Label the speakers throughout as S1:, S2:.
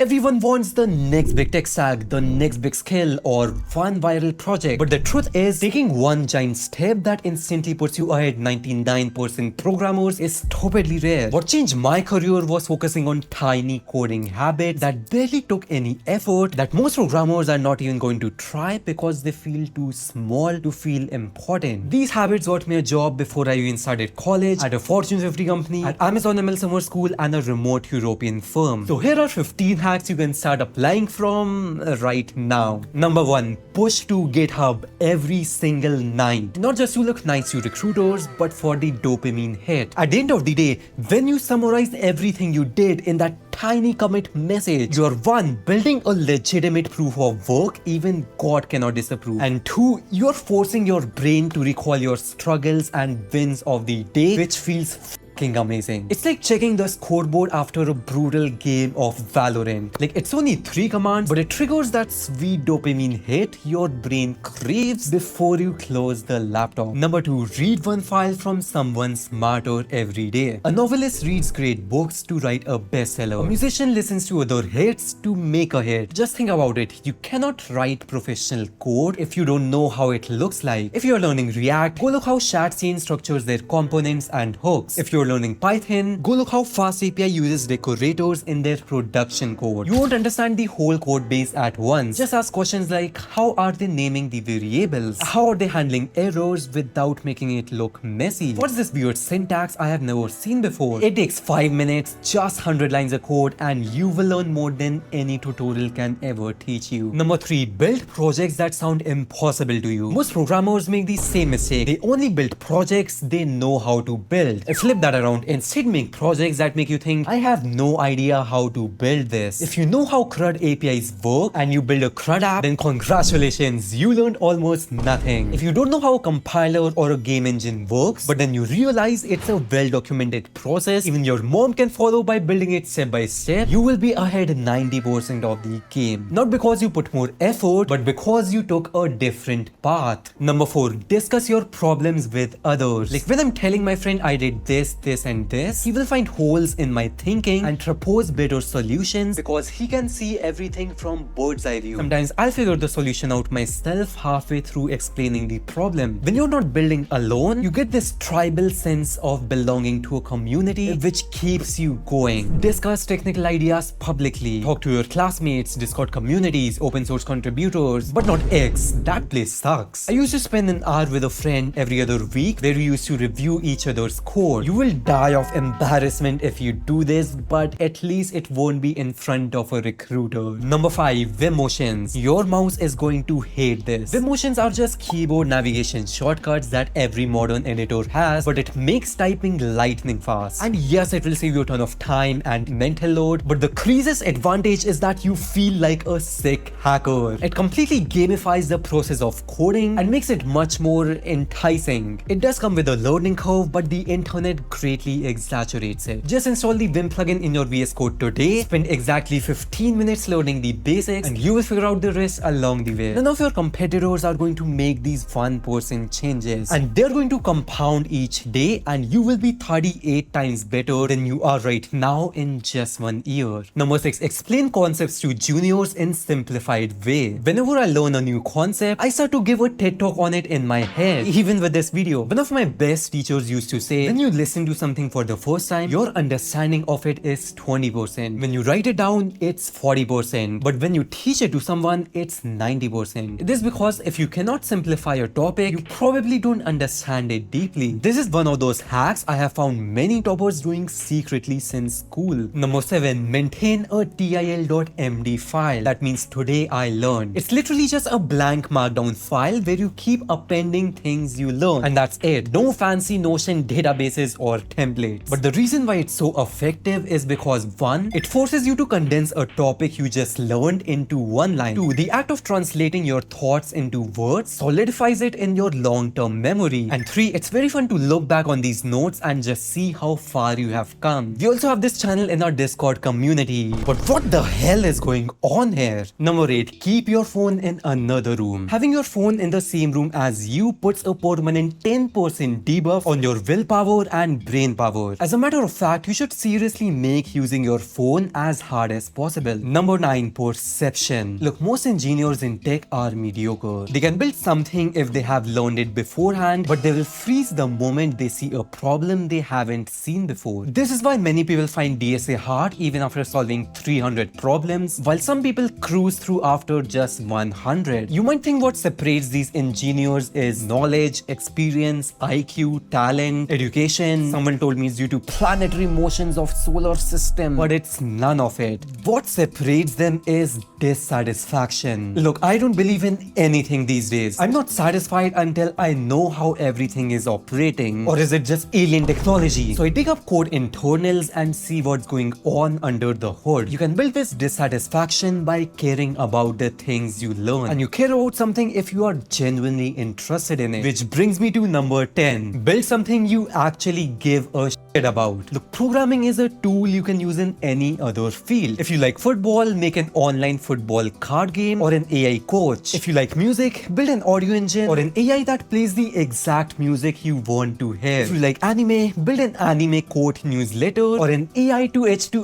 S1: Everyone wants the next big tech stack, the next big skill, or one viral project. But the truth is, taking one giant step that instantly puts you ahead 99% programmers is stupidly rare. What changed my career was focusing on tiny coding habits that barely took any effort, that most programmers are not even going to try because they feel too small to feel important. These habits got me a job before I even started college, at a Fortune 50 company, at Amazon ML Summer School, and a remote European firm. So here are 15 hacks you can start applying from right now. Number 1. Push to GitHub every single night. Not just to look nice to recruiters, but for the dopamine hit. At the end of the day, when you summarize everything you did in that tiny commit message, you're 1. Building a legitimate proof of work even God cannot disapprove, and 2. You're forcing your brain to recall your struggles and wins of the day, which feels amazing. It's like checking the scoreboard after a brutal game of Valorant. Like, it's only 3 commands, but it triggers that sweet dopamine hit your brain craves before you close the laptop. Number 2. Read one file from someone smarter every day. A novelist reads great books to write a bestseller. A musician listens to other hits to make a hit. Just think about it. You cannot write professional code if you don't know how it looks like. If you're learning React, go look how Chain structures their components and hooks. If you're learning Python, go look how Fast API uses decorators in their production code. You won't understand the whole code base at once. Just ask questions like, how are they naming the variables? How are they handling errors without making it look messy? What's this weird syntax I have never seen before? It takes 5 minutes, just 100 lines of code, and you will learn more than any tutorial can ever teach you. Number 3. Build projects that sound impossible to you. Most programmers make the same mistake. They only build projects they know how to build. Flip that around. Instead, make projects that make you think, I have no idea how to build this. If you know how CRUD APIs work and you build a CRUD app, then congratulations, you learned almost nothing. If you don't know how a compiler or a game engine works, but then you realize it's a well-documented process even your mom can follow by building it step by step, you will be ahead 90% of the game. Not because you put more effort, but because you took a different path. Number 4. Discuss your problems with others. Like, when I'm telling my friend I did this and this, he will find holes in my thinking and propose better solutions because he can see everything from bird's eye view. Sometimes I'll figure the solution out myself halfway through explaining the problem. When you're not building alone, you get this tribal sense of belonging to a community which keeps you going. Discuss technical ideas publicly. Talk to your classmates, Discord communities, open source contributors, but not X. That place sucks. I used to spend an hour with a friend every other week where we used to review each other's code. You will die of embarrassment if you do this, but at least it won't be in front of a recruiter. Number 5. Vimotions. Your mouse is going to hate this. Vimotions are just keyboard navigation shortcuts that every modern editor has, but it makes typing lightning fast. And yes, it will save you a ton of time and mental load, but the craziest advantage is that you feel like a sick hacker. It completely gamifies the process of coding and makes it much more enticing. It does come with a learning curve, but the internet greatly exaggerates it. Just install the Vim plugin in your VS Code today, spend exactly 15 minutes learning the basics, and you will figure out the rest along the way. None of your competitors are going to make these 1% changes, and they're going to compound each day, and you will be 38 times better than you are right now in just 1 year. Number 6. Explain concepts to juniors in simplified way. Whenever I learn a new concept, I start to give a TED talk on it in my head. Even with this video, one of my best teachers used to say, when you listen to something for the first time, your understanding of it is 20%. When you write it down, it's 40%. But when you teach it to someone, it's 90%. This is because if you cannot simplify a topic, you probably don't understand it deeply. This is one of those hacks I have found many toppers doing secretly since school. Number 7. Maintain a til.md file. That means today I learned. It's literally just a blank markdown file where you keep appending things you learn, and that's it. No fancy Notion databases or templates. But the reason why it's so effective is because 1. It forces you to condense a topic you just learned into one line. 2. The act of translating your thoughts into words solidifies it in your long-term memory. And 3. It's very fun to look back on these notes and just see how far you have come. We also have this channel in our Discord community. But what the hell is going on here? Number 8. Keep your phone in another room. Having your phone in the same room as you puts a permanent 10% debuff on your willpower and brain power. As a matter of fact, you should seriously make using your phone as hard as possible. Number 9, perception. Look, most engineers in tech are mediocre. They can build something if they have learned it beforehand, but they will freeze the moment they see a problem they haven't seen before. This is why many people find DSA hard even after solving 300 problems, while some people cruise through after just 100. You might think what separates these engineers is knowledge, experience, IQ, talent, education. Someone told me it's due to planetary motions of solar system, but it's none of it. What separates them is dissatisfaction. Look, I don't believe in anything these days. I'm not satisfied until I know how everything is operating. Or is it just alien technology? So I dig up code internals and see what's going on under the hood. You can build this dissatisfaction by caring about the things you learn. And you care about something if you are genuinely interested in it. Which brings me to number 10. Build something you actually give a shit about. Look, programming is a tool you can use in any other field. If you like football, make an online football card game or an AI coach. If you like music, build an audio engine or an AI that plays the exact music you want to hear. If you like anime, build an anime quote newsletter or an AI to H2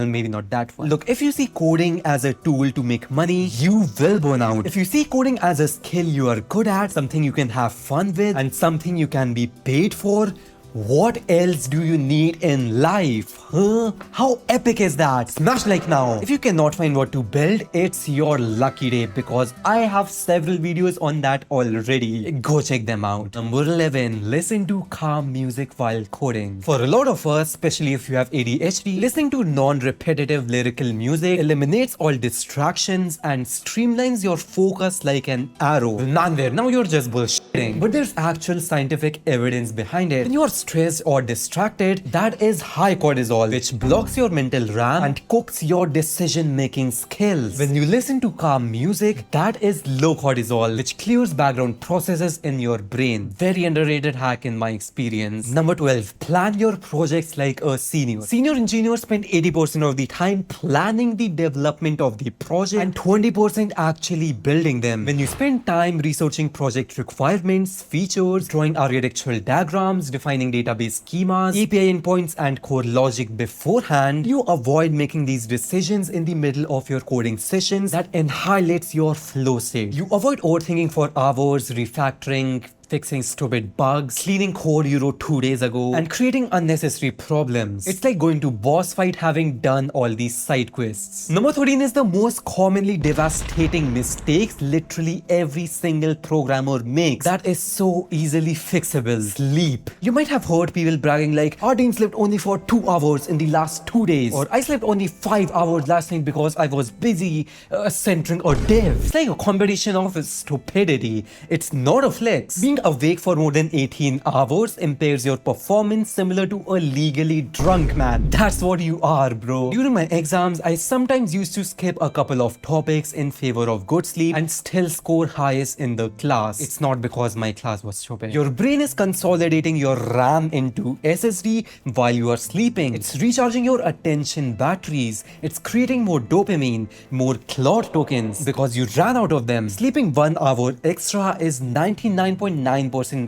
S1: maybe not that one. Look, if you see coding as a tool to make money, you will burn out. If you see coding as a skill you are good at, something you can have fun with, and something you can be paid for, what else do you need in life? Huh? How epic is that? Smash like now. If you cannot find what to build, it's your lucky day because I have several videos on that already. Go check them out. Number 11. Listen to calm music while coding. For a lot of us, especially if you have ADHD, listening to non-repetitive lyrical music eliminates all distractions and streamlines your focus like an arrow. Manware, now you're just bullshitting. But there's actual scientific evidence behind it. When you are stressed or distracted, that is high cortisol, which blocks your mental RAM and cooks your decision-making skills. When you listen to calm music, that is low cortisol, which clears background processes in your brain. Very underrated hack in my experience. Number 12. Plan your projects like a senior. Senior engineers spend 80% of the time planning the development of the project and 20% actually building them. When you spend time researching project requirements, features, drawing architectural diagrams, defining database schemas, API endpoints, and core logic beforehand, you avoid making these decisions in the middle of your coding sessions that annihilates your flow state. You avoid overthinking for hours, refactoring, fixing stupid bugs, cleaning code you wrote 2 days ago, and creating unnecessary problems. It's like going to boss fight having done all these side quests. Number 13 is the most commonly devastating mistakes literally every single programmer makes that is so easily fixable. Sleep. You might have heard people bragging like, our team slept only for 2 hours in the last 2 days, or I slept only 5 hours last night because I was busy centering a dev. It's like a combination of stupidity. It's not a flex. Being awake for more than 18 hours impairs your performance similar to a legally drunk man. That's what you are, bro. During my exams, I sometimes used to skip a couple of topics in favor of good sleep and still score highest in the class. It's not because my class was stupid. Your brain is consolidating your RAM into SSD while you are sleeping. It's recharging your attention batteries. It's creating more dopamine, more cloud tokens because you ran out of them. Sleeping 1 hour extra is 99.9%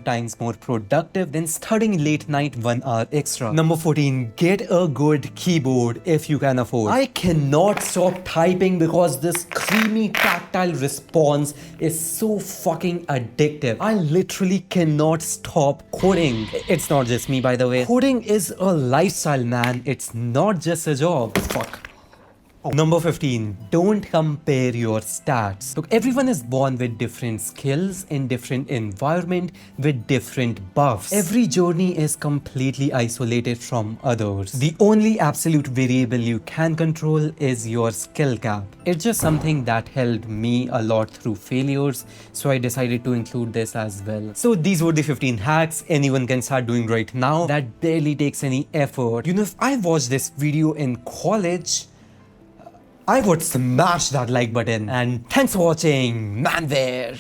S1: times more productive than studying late night 1 hour extra. Number 14. Get a good keyboard if you can afford. I cannot stop typing because this creamy tactile response is so fucking addictive. I literally cannot stop coding. It's not just me, by the way. Coding is a lifestyle, man. It's not just a job. Fuck. Number 15. Don't compare your stats. Look, everyone is born with different skills in different environment with different buffs. Every journey is completely isolated from others. The only absolute variable you can control is your skill cap. It's just something that helped me a lot through failures, so I decided to include this as well. So these were the 15 hacks anyone can start doing right now that barely takes any effort. You know, if I watched this video in college, I would smash that like button. And thanks for watching, Manware.